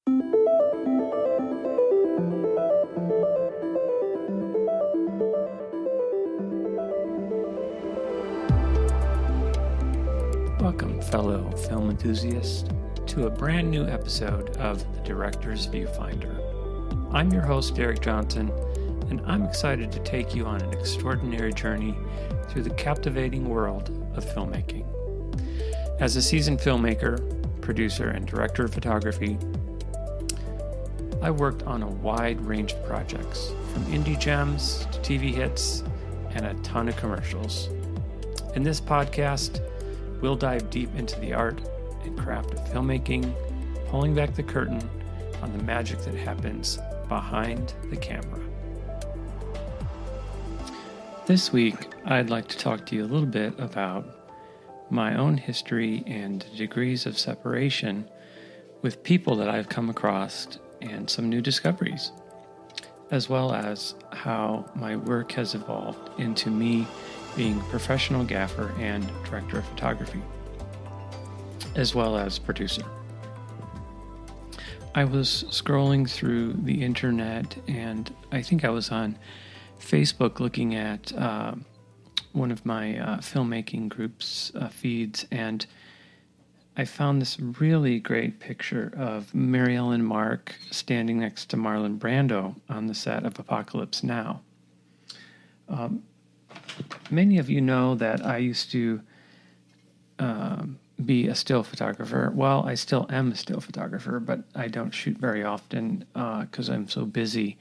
Welcome, fellow film enthusiasts, to a brand new episode of The Director's Viewfinder. I'm your host, Derek Johnson, and I'm excited to take you on an extraordinary journey through the captivating world of filmmaking. As a seasoned filmmaker, producer, and director of photography, I worked on a wide range of projects, from indie gems to TV hits and a ton of commercials. In this podcast, we'll dive deep into the art and craft of filmmaking, pulling back the curtain on the magic that happens behind the camera. This week, I'd like to talk to you a little bit about my own history and degrees of separation with people that I've come across and some new discoveries, as well as how my work has evolved into me being professional gaffer and director of photography, as well as producer. I was scrolling through the internet, and I think I was on Facebook looking at one of my filmmaking group's feeds, and I found this really great picture of Mary Ellen Mark standing next to Marlon Brando on the set of Apocalypse Now. Many of you know that I used to be a still photographer. Well, I still am a still photographer, but I don't shoot very often because I'm so busy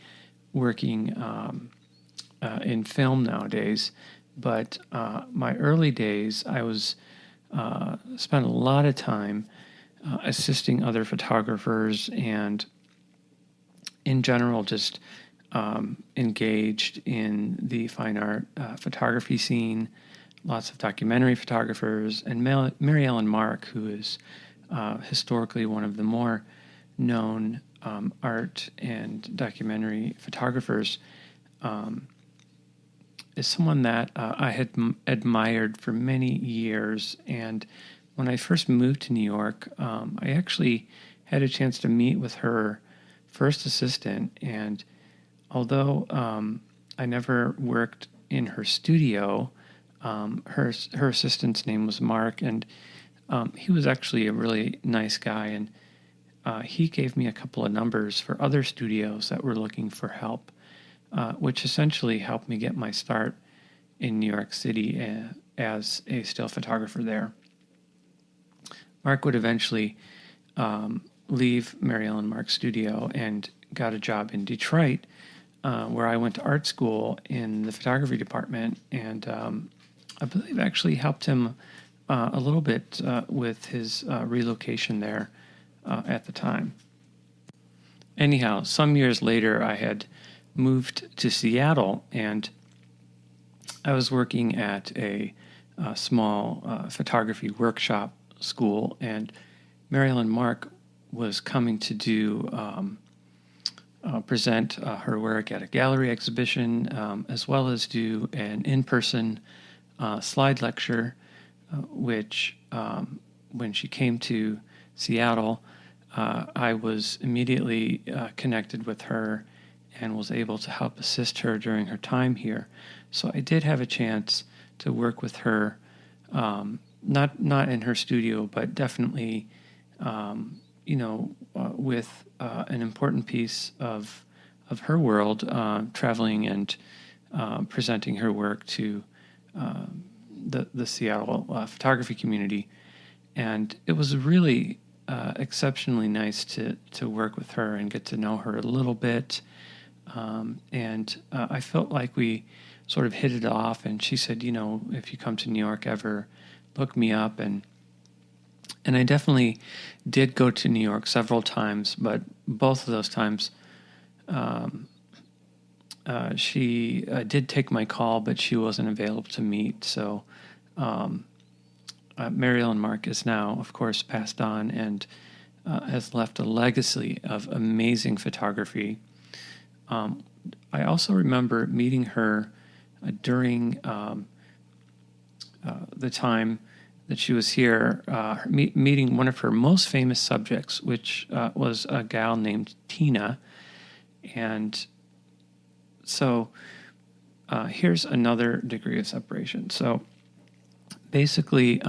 working in film nowadays. But my early days, I was spent a lot of time assisting other photographers and, in general, just engaged in the fine art photography scene, lots of documentary photographers, and Mary Ellen Mark, who is historically one of the more known art and documentary photographers, is someone that I had admired for many years. And when I first moved to New York, I actually had a chance to meet with her first assistant, and although I never worked in her studio, her assistant's name was Mark, and he was actually a really nice guy, and he gave me a couple of numbers for other studios that were looking for help, which essentially helped me get my start in New York City as a still photographer there. Mark would eventually leave Mary Ellen Mark's studio and got a job in Detroit, where I went to art school in the photography department, and I believe actually helped him a little bit with his relocation there at the time. Anyhow, some years later, I had moved to Seattle, and I was working at a small photography workshop school, and Mary Ellen Mark was coming to do present her work at a gallery exhibition, as well as do an in-person slide lecture, which when she came to Seattle, I was immediately connected with her and was able to help assist her during her time here. So I did have a chance to work with her, not in her studio, but definitely with an important piece of her world, traveling and presenting her work to the Seattle photography community. And it was really exceptionally nice to work with her and get to know her a little bit. And I felt like we sort of hit it off, and she said, if you come to New York ever, look me up. And I definitely did go to New York several times, but both of those times she did take my call, but she wasn't available to meet. So Mary Ellen Mark is now, of course, passed on and has left a legacy of amazing photography. I also remember meeting her during the time that she was here meeting one of her most famous subjects, which was a gal named Tina. And so here's another degree of separation. So basically,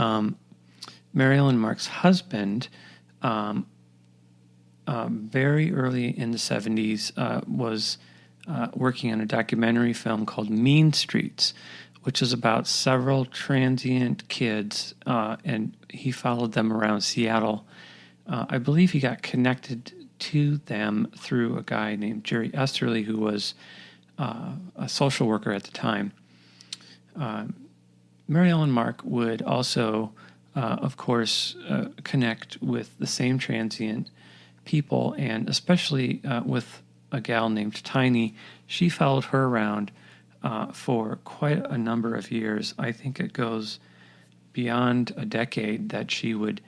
Mary Ellen Mark's husband, very early in the 70s, was working on a documentary film called Mean Streets, which is about several transient kids, and he followed them around Seattle. I believe he got connected to them through a guy named Jerry Esterly, who was a social worker at the time. Mary Ellen Mark would also, of course, connect with the same transient people, and especially with a gal named Tiny. She followed her around for quite a number of years. I think it goes beyond a decade that she would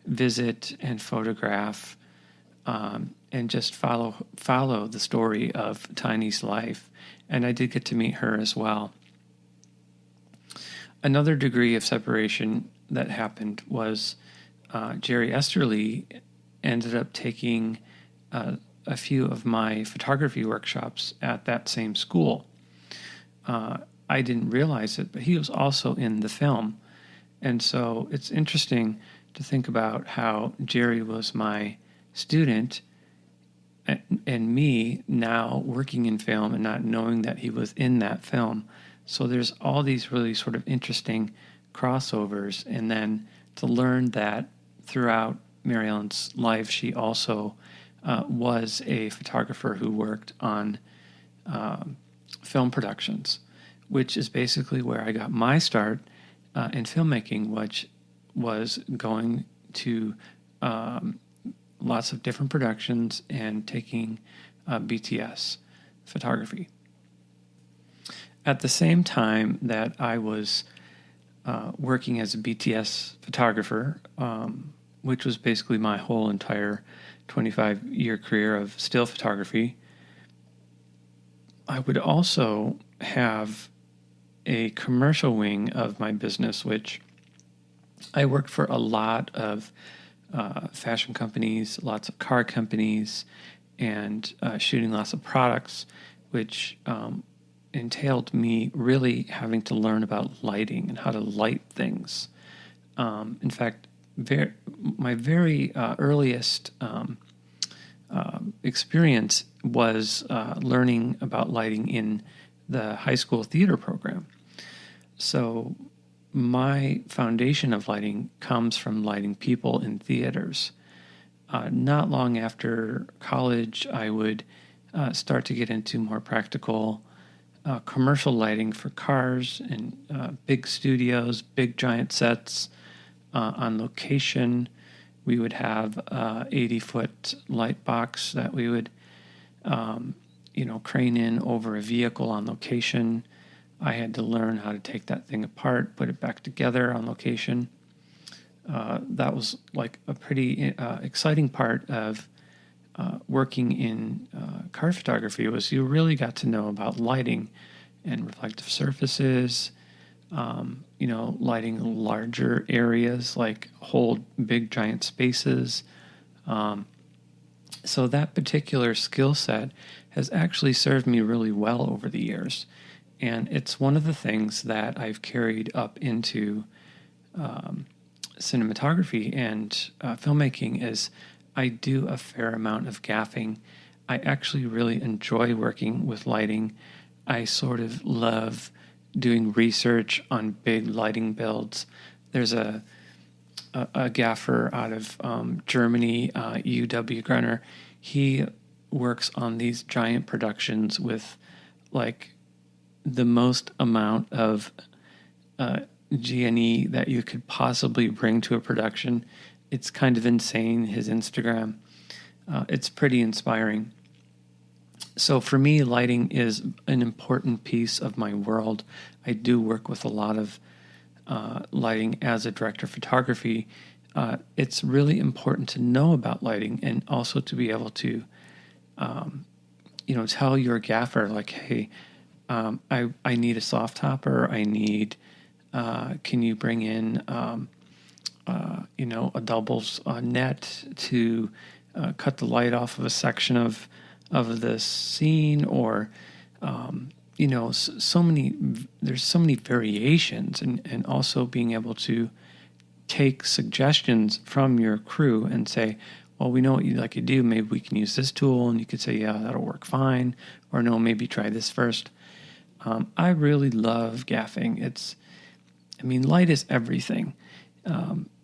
visit and photograph and just follow the story of Tiny's life. And I did get to meet her as well. Another degree of separation that happened was Jerry Esterly ended up taking a few of my photography workshops at that same school. I didn't realize it, but he was also in the film. And so it's interesting to think about how Jerry was my student and me now working in film and not knowing that he was in that film. So there's all these really sort of interesting crossovers. And then to learn that throughout Mary Ellen's life, she also was a photographer who worked on film productions, which is basically where I got my start in filmmaking, which was going to lots of different productions and taking BTS photography. At the same time that I was working as a BTS photographer, which was basically my whole entire 25-year career of still photography, I would also have a commercial wing of my business, which I worked for a lot of fashion companies, lots of car companies, and shooting lots of products, which entailed me really having to learn about lighting and how to light things. In fact, my very earliest experience was learning about lighting in the high school theater program. So my foundation of lighting comes from lighting people in theaters. Not long after college, I would start to get into more practical commercial lighting for cars and big studios, big giant sets on location. We would have 80-foot light box that we would, crane in over a vehicle on location. I had to learn how to take that thing apart, put it back together on location. That was like a pretty exciting part of working in car photography. Was you really got to know about lighting and reflective surfaces, lighting larger areas, like hold big giant spaces. So that particular skill set has actually served me really well over the years. And it's one of the things that I've carried up into cinematography and filmmaking is I do a fair amount of gaffing. I actually really enjoy working with lighting. I sort of love doing research on big lighting builds. There's a gaffer out of Germany, UW Grunner. He works on these giant productions with like the most amount of G&E that you could possibly bring to a production. It's kind of insane, his Instagram. It's pretty inspiring. So for me, lighting is an important piece of my world. I do work with a lot of lighting as a director of photography. It's really important to know about lighting and also to be able to, tell your gaffer, like, hey, I need a soft topper. I need, can you bring in a doubles net to cut the light off of a section of the scene, or so many. There's so many variations, and also being able to take suggestions from your crew and say, well, we know what you'd like to do. Maybe we can use this tool, and you could say, yeah, that'll work fine, or no, maybe try this first. I really love gaffing. Light is everything.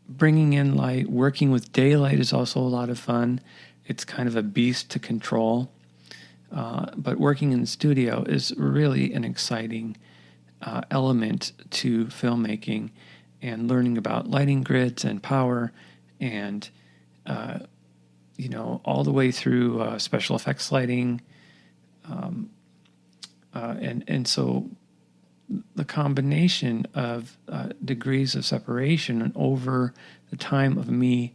Bringing in light, working with daylight is also a lot of fun. It's kind of a beast to control. But working in the studio is really an exciting element to filmmaking, and learning about lighting grids and power, and all the way through special effects lighting. And so the combination of degrees of separation over the time of me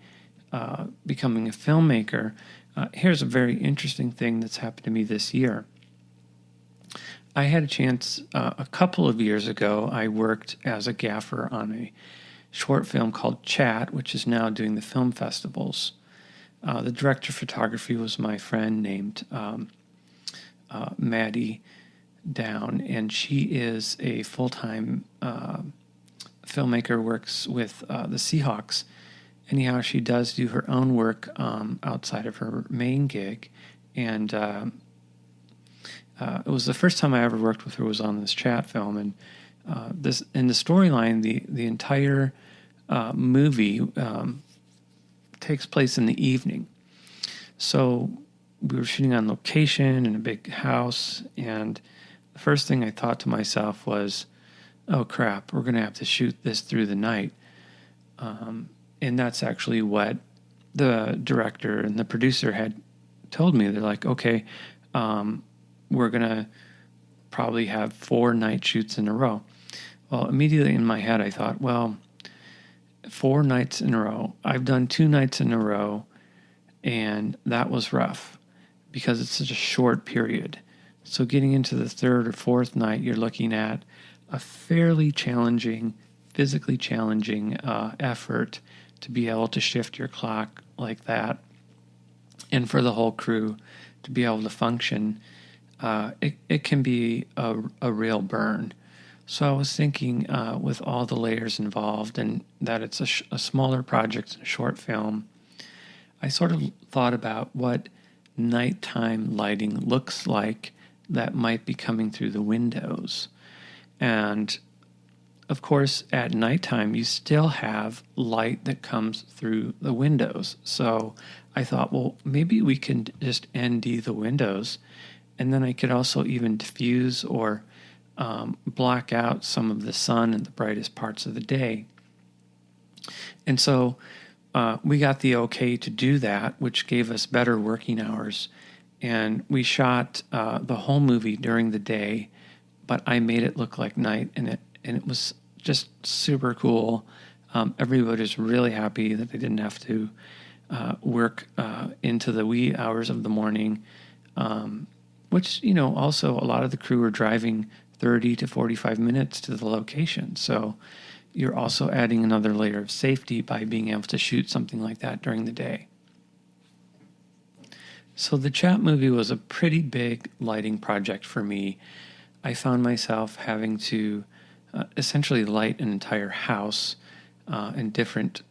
becoming a filmmaker. Here's a very interesting thing that's happened to me this year. I had a chance a couple of years ago. I worked as a gaffer on a short film called Chat, which is now doing the film festivals. The director of photography was my friend named Maddie Down, and she is a full-time filmmaker, works with the Seahawks. Anyhow, she does do her own work outside of her main gig, and it was the first time I ever worked with her was on this Chat film, and this in the storyline, the entire movie takes place in the evening. So we were shooting on location in a big house, and the first thing I thought to myself was, oh crap, we're going to have to shoot this through the night. And that's actually what the director and the producer had told me. They're like, okay, we're going to probably have 4 night shoots in a row. Well, immediately in my head, I thought, well, 4 nights in a row. I've done 2 nights in a row, and that was rough because it's such a short period. So getting into the 3rd or 4th night, you're looking at a fairly challenging, physically challenging effort to be able to shift your clock like that, and for the whole crew to be able to function. It can be a real burn. So I was thinking, with all the layers involved, and that it's a smaller project, a short film, I sort of thought about what nighttime lighting looks like that might be coming through the windows. And of course, at nighttime, you still have light that comes through the windows. So I thought, well, maybe we can just ND the windows, and then I could also even diffuse or block out some of the sun and the brightest parts of the day. And so we got the okay to do that, which gave us better working hours. And we shot the whole movie during the day, but I made it look like night, and it was just super cool. Everybody was really happy that they didn't have to work into the wee hours of the morning, which, also a lot of the crew were driving 30 to 45 minutes to the location. So you're also adding another layer of safety by being able to shoot something like that during the day. So the Chat movie was a pretty big lighting project for me. I found myself having to essentially light an entire house in different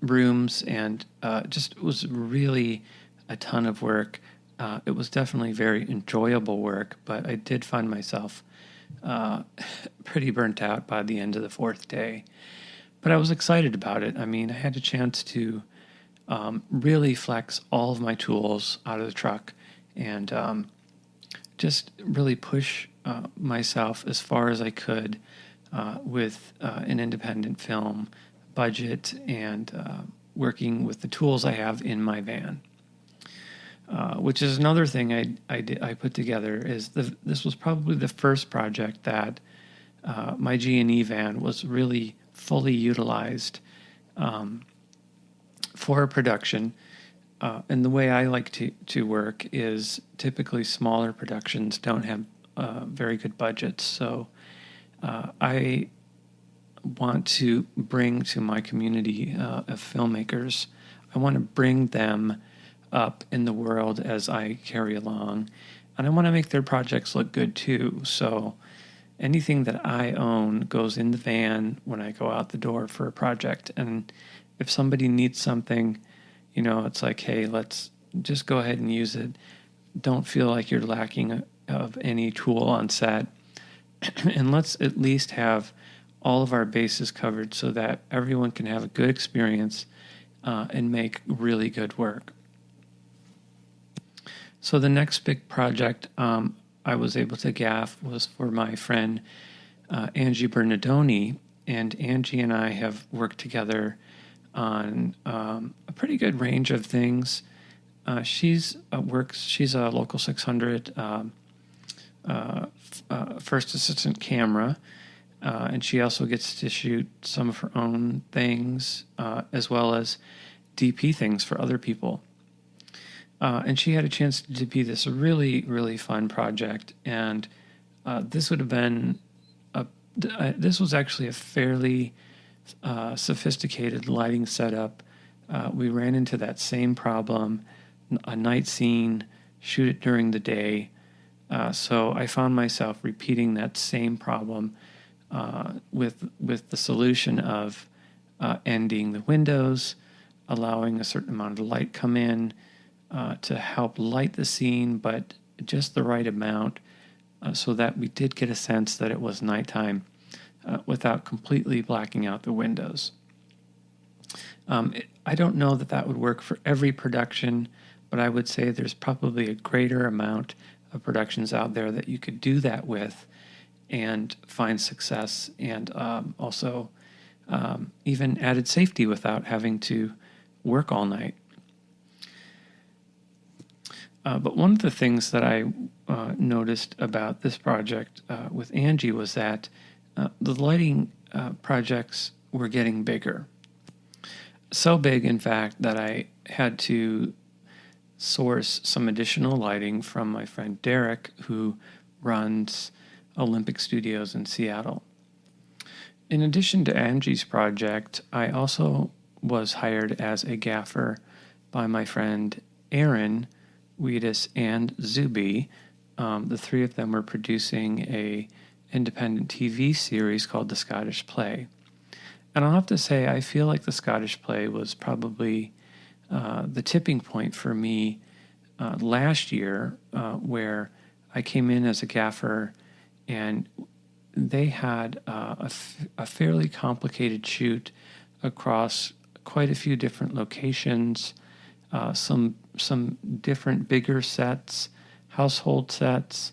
rooms, and just was really a ton of work. It was definitely very enjoyable work, but I did find myself pretty burnt out by the end of the 4th day. But I was excited about it. I had a chance to really flex all of my tools out of the truck, and just really push myself as far as I could with an independent film budget, and working with the tools I have in my van. Which is another thing I put together. This was probably the first project that my G&E van was really fully utilized for production. And the way I like to work is typically smaller productions don't have very good budgets. So I want to bring to my community of filmmakers. I want to bring them up in the world as I carry along, and I want to make their projects look good too. So anything that I own goes in the van when I go out the door for a project. And if somebody needs something, it's like, hey, let's just go ahead and use it. Don't feel like you're lacking of any tool on set. And let's at least have all of our bases covered so that everyone can have a good experience and make really good work. So the next big project I was able to gaff was for my friend Angie Bernardoni, and Angie and I have worked together on a pretty good range of things. She's a local 600 first assistant camera, and she also gets to shoot some of her own things as well as DP things for other people. And she had a chance to DP this really, really fun project, and this would have been this was actually a fairly sophisticated lighting setup. We ran into that same problem, a night scene, shoot it during the day. So I found myself repeating that same problem with the solution of ending the windows, allowing a certain amount of light come in to help light the scene, but just the right amount so that we did get a sense that it was nighttime without completely blacking out the windows. I don't know that would work for every production, but I would say there's probably a greater amount of productions out there that you could do that with and find success, and also even added safety without having to work all night. But one of the things that I noticed about this project with Angie was that the lighting projects were getting bigger. So big, in fact, that I had to source some additional lighting from my friend Derek, who runs Olympic Studios in Seattle. In addition to Angie's project, I also was hired as a gaffer by my friend Aaron Weedis and Zuby. The three of them were producing a independent TV series called The Scottish Play. And I'll have to say, I feel like The Scottish Play was probably the tipping point for me last year, where I came in as a gaffer, and they had a fairly complicated shoot across quite a few different locations, some different bigger sets, household sets.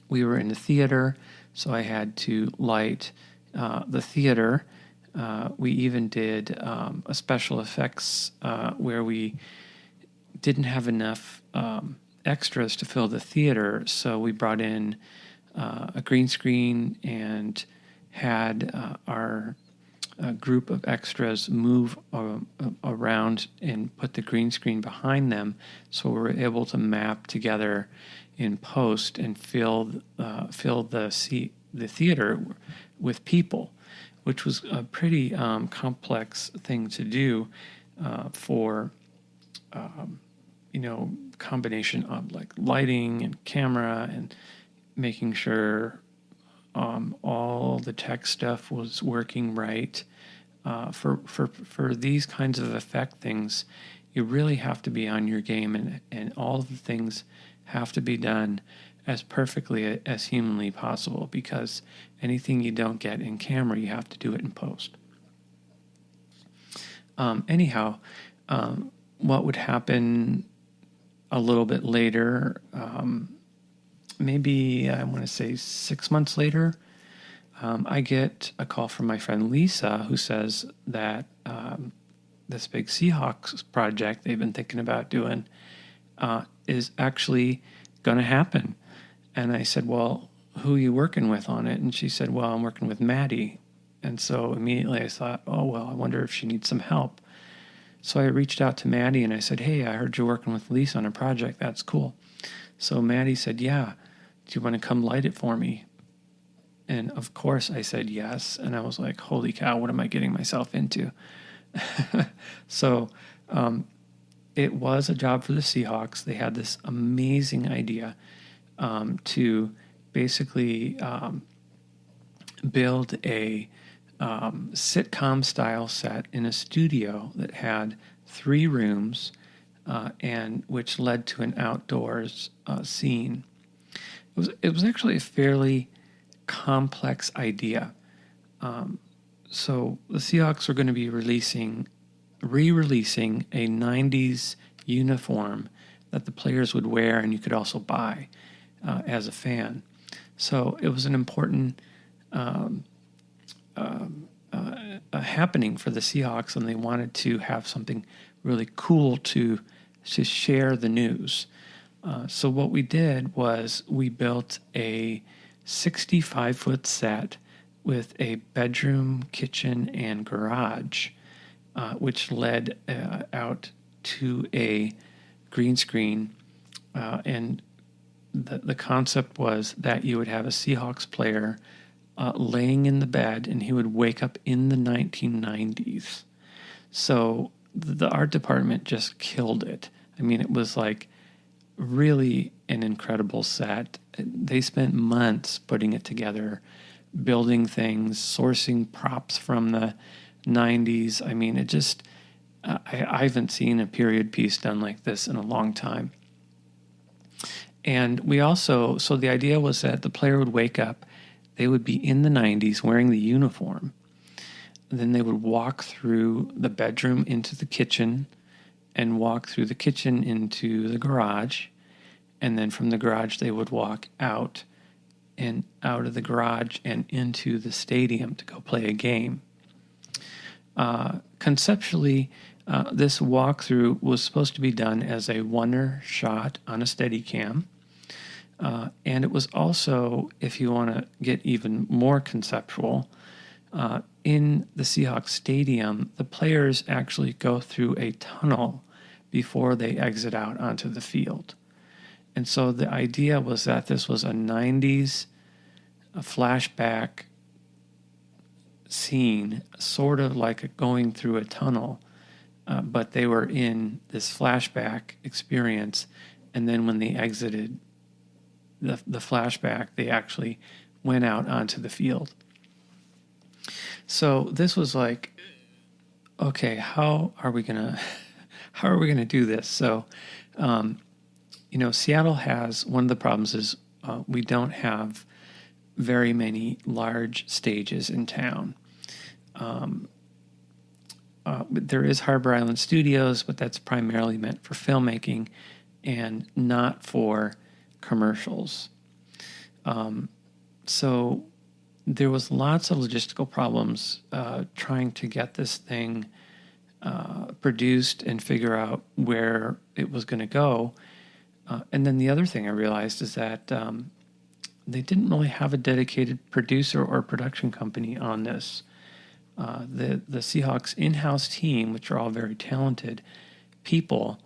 We were in a theater, so I had to light the theater. We even did a special effects where we didn't have enough extras to fill the theater, so we brought in a green screen and had our group of extras move around and put the green screen behind them, so we were able to map together in post and fill the theater with people, which was a pretty complex thing to do for combination of like lighting and camera and making sure all the tech stuff was working right. For these kinds of effect things, you really have to be on your game, and all of the things have to be done as perfectly as humanly possible, because anything you don't get in camera, you have to do it in post. What would happen a little bit later, maybe I want to say 6 months later, I get a call from my friend Lisa, who says that this big Seahawks project they've been thinking about doing is actually going to happen. And I said, well, who are you working with on it? And she said, well, I'm working with Maddie. And so immediately I thought, oh, well, I wonder if she needs some help. So I reached out to Maddie and I said, hey, I heard you're working with Lisa on a project. That's cool. So Maddie said, yeah, do you want to come light it for me? And of course I said yes. And I was like, holy cow, what am I getting myself into? So it was a job for the Seahawks. They had this amazing idea to basically build a sitcom style set in a studio that had 3 rooms and which led to an outdoors scene. It was actually a fairly complex idea. So the Seahawks were going to be re-releasing a 90s uniform that the players would wear and you could also buy as a fan. So it was an important happening for the Seahawks, and they wanted to have something really cool to share the news. So what we did was we built a 65-foot set with a bedroom, kitchen, and garage, which led out to a green screen. And the concept was that you would have a Seahawks player laying in the bed, and he would wake up in the 1990s. So the art department just killed it. I mean, it was like really an incredible set. They spent months putting it together, building things, sourcing props from the 90s. I mean, it just, I haven't seen a period piece done like this in a long time. And we also, so the idea was that the player would wake up, they would be in the 90s wearing the uniform. And then they would walk through the bedroom into the kitchen and walk through the kitchen into the garage. And then from the garage, they would walk out and out of the garage and into the stadium to go play a game. Conceptually, this walkthrough was supposed to be done as a one-er shot on a Steadicam. And it was also, if you want to get even more conceptual, in the Seahawks stadium, the players actually go through a tunnel before they exit out onto the field. And so the idea was that this was a 90s flashback scene, sort of like going through a tunnel, but they were in this flashback experience, and then when they exited the flashback, they actually went out onto the field. So this was like, okay, how are we gonna do this? So, Seattle has, one of the problems is we don't have very many large stages in town. There is Harbor Island Studios, but that's primarily meant for filmmaking and not for commercials. So there was lots of logistical problems trying to get this thing produced and figure out where it was going to go. And then the other thing I realized is that they didn't really have a dedicated producer or production company on this. The Seahawks in-house team, which are all very talented people,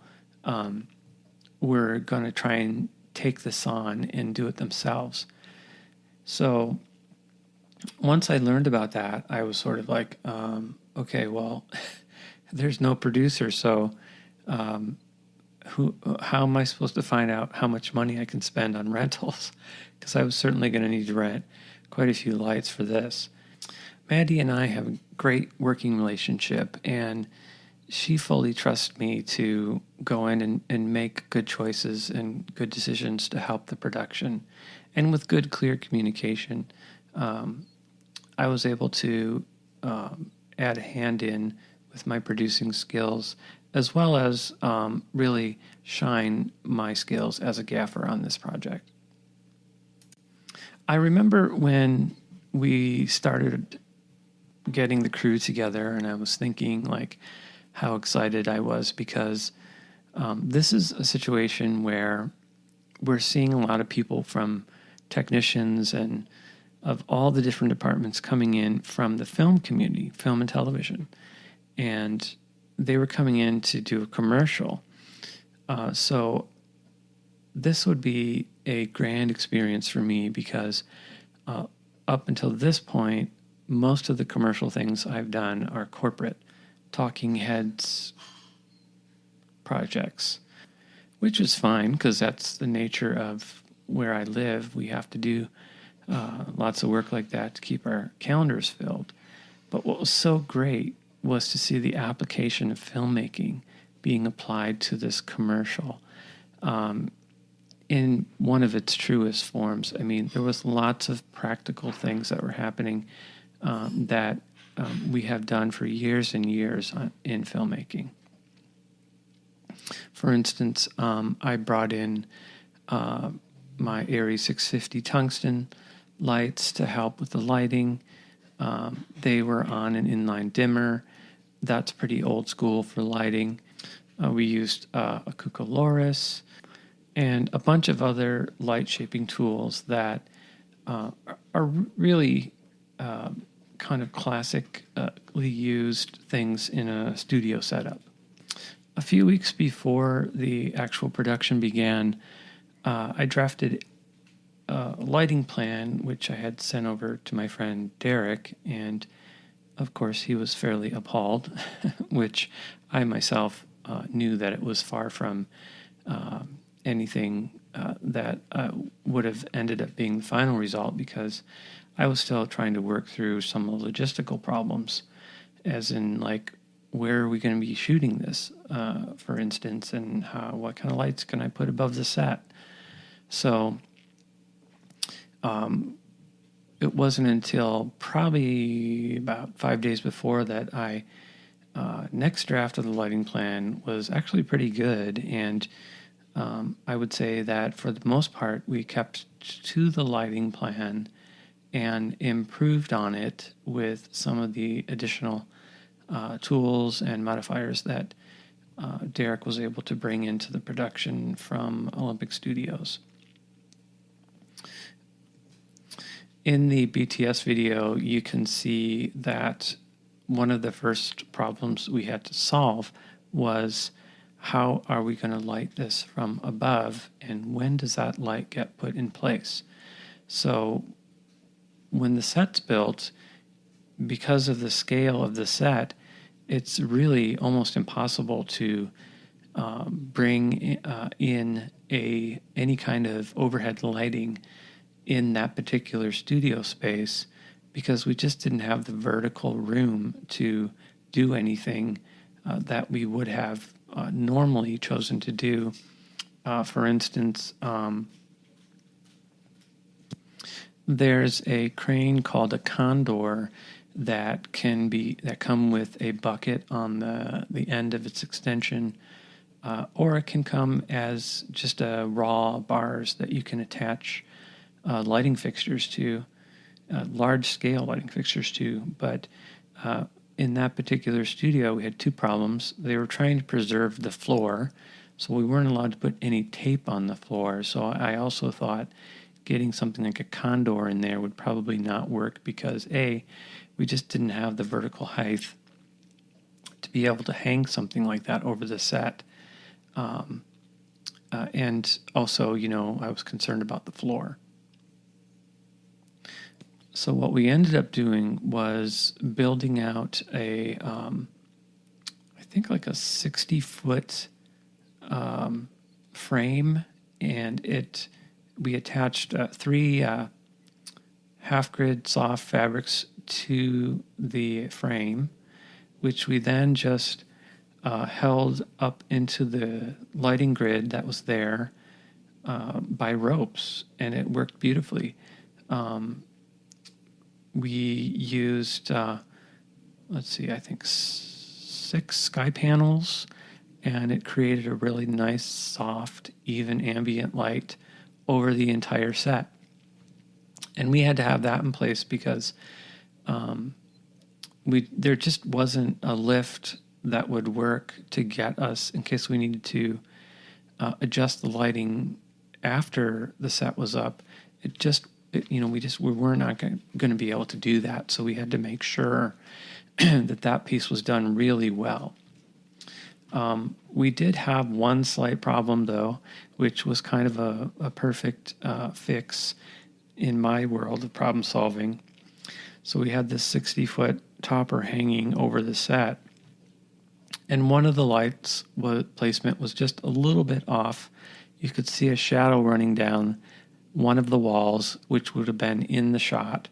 were going to try and take this on and do it themselves. So once I learned about that, I was sort of like, okay, well, there's no producer, so how am I supposed to find out how much money I can spend on rentals? Because I was certainly going to need to rent quite a few lights for this. Maddie and I have a great working relationship, and she fully trusts me to go in and make good choices and good decisions to help the production. And with good, clear communication, I was able to add a hand in with my producing skills, as well as really shine my skills as a gaffer on this project. I remember when we started getting the crew together, and I was thinking like how excited I was, because this is a situation where we're seeing a lot of people from technicians and of all the different departments coming in from the film community, film and television. And they were coming in to do a commercial. So this would be a grand experience for me, because up until this point, most of the commercial things I've done are corporate, talking heads projects, which is fine because that's the nature of where I live. We have to do lots of work like that to keep our calendars filled. But what was so great was to see the application of filmmaking being applied to this commercial in one of its truest forms. I mean, there was lots of practical things that were happening that we have done for years and years in filmmaking. For instance, I brought in my Arri 650 tungsten lights to help with the lighting. They were on an inline dimmer. That's pretty old school for lighting. We used a Cucoloris and a bunch of other light shaping tools that are really kind of classically used things in a studio setup. A few weeks before the actual production began, I drafted a lighting plan, which I had sent over to my friend Derek, and of course he was fairly appalled, which I myself knew that it was far from anything that would have ended up being the final result, because I was still trying to work through some of the logistical problems, as in, like, where are we going to be shooting this, for instance, and what kind of lights can I put above the set? So it wasn't until probably about 5 days before that I next draft of the lighting plan was actually pretty good, and I would say that for the most part we kept to the lighting plan and improved on it with some of the additional tools and modifiers that Derek was able to bring into the production from Olympic Studios. In the BTS video, you can see that one of the first problems we had to solve was, how are we going to light this from above, and when does that light get put in place? So when the set's built, because of the scale of the set, it's really almost impossible to bring in any kind of overhead lighting in that particular studio space, because we just didn't have the vertical room to do anything that we would have normally chosen to do. For instance, there's a crane called a condor that come with a bucket on the end of its extension, or it can come as just raw bars that you can attach lighting fixtures to, large-scale lighting fixtures to. But in that particular studio, we had two problems. They were trying to preserve the floor, so we weren't allowed to put any tape on the floor. So I also thought getting something like a condor in there would probably not work, because we just didn't have the vertical height to be able to hang something like that over the set. And also, I was concerned about the floor. So what we ended up doing was building out I think like a 60-foot frame, and we attached 3 half-grid soft fabrics to the frame, which we then just held up into the lighting grid that was there by ropes, and it worked beautifully. We used, I think 6 sky panels, and it created a really nice, soft, even ambient light over the entire set. And we had to have that in place because there just wasn't a lift that would work to get us, in case we needed to adjust the lighting after the set was up. We were not going to be able to do that, so we had to make sure that piece was done really well. We did have one slight problem, though, which was kind of a perfect fix. in my world of problem solving. So we had this 60-foot topper hanging over the set, and one of the lights placement was just a little bit off. You could see a shadow running down one of the walls, which would have been in the shot.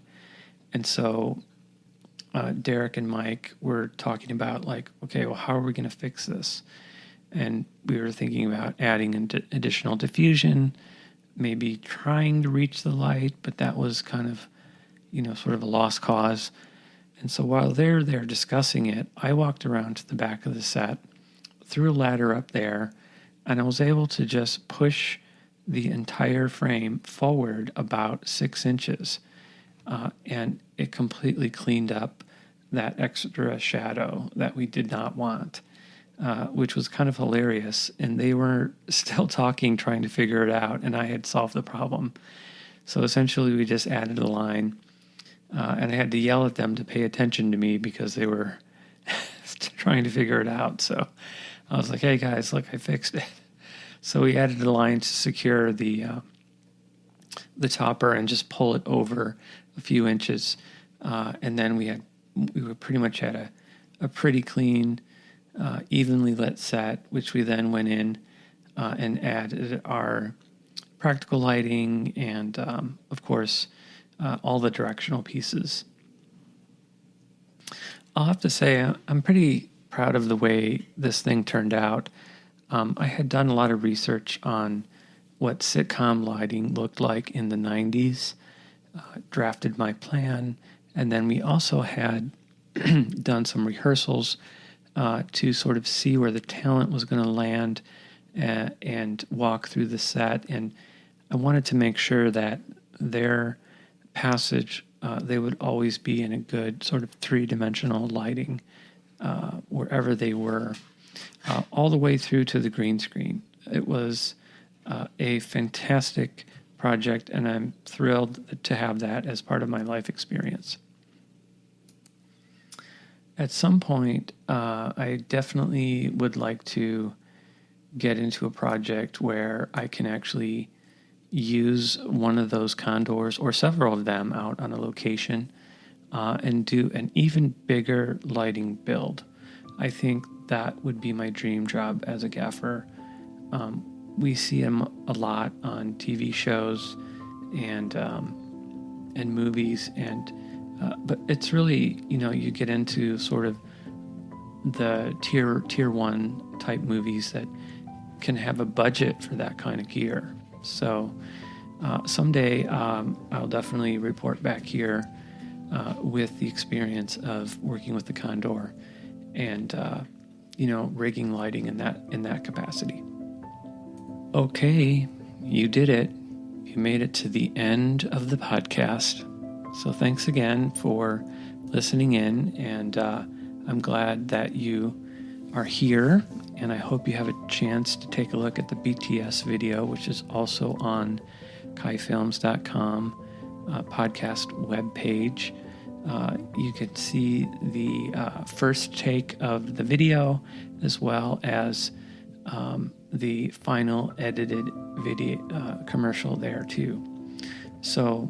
And so Derek and Mike were talking about, like, okay, well, how are we going to fix this? And we were thinking about adding additional diffusion, maybe trying to reach the light, but that was kind of, sort of a lost cause. And so while they're there discussing it, I walked around to the back of the set, threw a ladder up there, and I was able to just push the entire frame forward about 6 inches. And it completely cleaned up that extra shadow that we did not want, which was kind of hilarious. And they were still talking, trying to figure it out, and I had solved the problem. So essentially we just added a line, and I had to yell at them to pay attention to me because they were trying to figure it out. So I was like, hey guys, look, I fixed it. So we added a line to secure the topper and just pull it over a few inches. And then we were pretty much at a pretty clean, evenly lit set, which we then went in and added our practical lighting and, of course, all the directional pieces. I'll have to say I'm pretty proud of the way this thing turned out. I had done a lot of research on what sitcom lighting looked like in the 90s, drafted my plan, and then we also had done some rehearsals to sort of see where the talent was going to land and walk through the set. And I wanted to make sure that their passage, they would always be in a good sort of three-dimensional lighting wherever they were, all the way through to the green screen. It was a fantastic project, and I'm thrilled to have that as part of my life experience. At some point, I definitely would like to get into a project where I can actually use one of those condors or several of them out on a location and do an even bigger lighting build. I think that would be my dream job as a gaffer. We see them a lot on TV shows and movies, but it's really, you get into sort of the tier one type movies that can have a budget for that kind of gear. So someday I'll definitely report back here with the experience of working with the Condor and rigging lighting in that capacity. Okay, you did it. You made it to the end of the podcast. So thanks again for listening in, and I'm glad that you are here, and I hope you have a chance to take a look at the BTS video, which is also on kaifilms.com podcast webpage. You can see the first take of the video as well as the final edited video commercial there too. So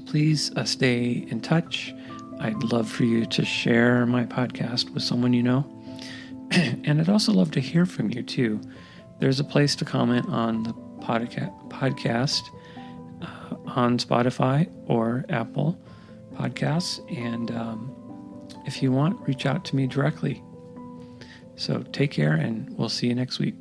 please stay in touch. I'd love for you to share my podcast with someone you know. And I'd also love to hear from you too. There's a place to comment on the podcast on Spotify or Apple Podcasts. And if you want, reach out to me directly. So take care, and we'll see you next week.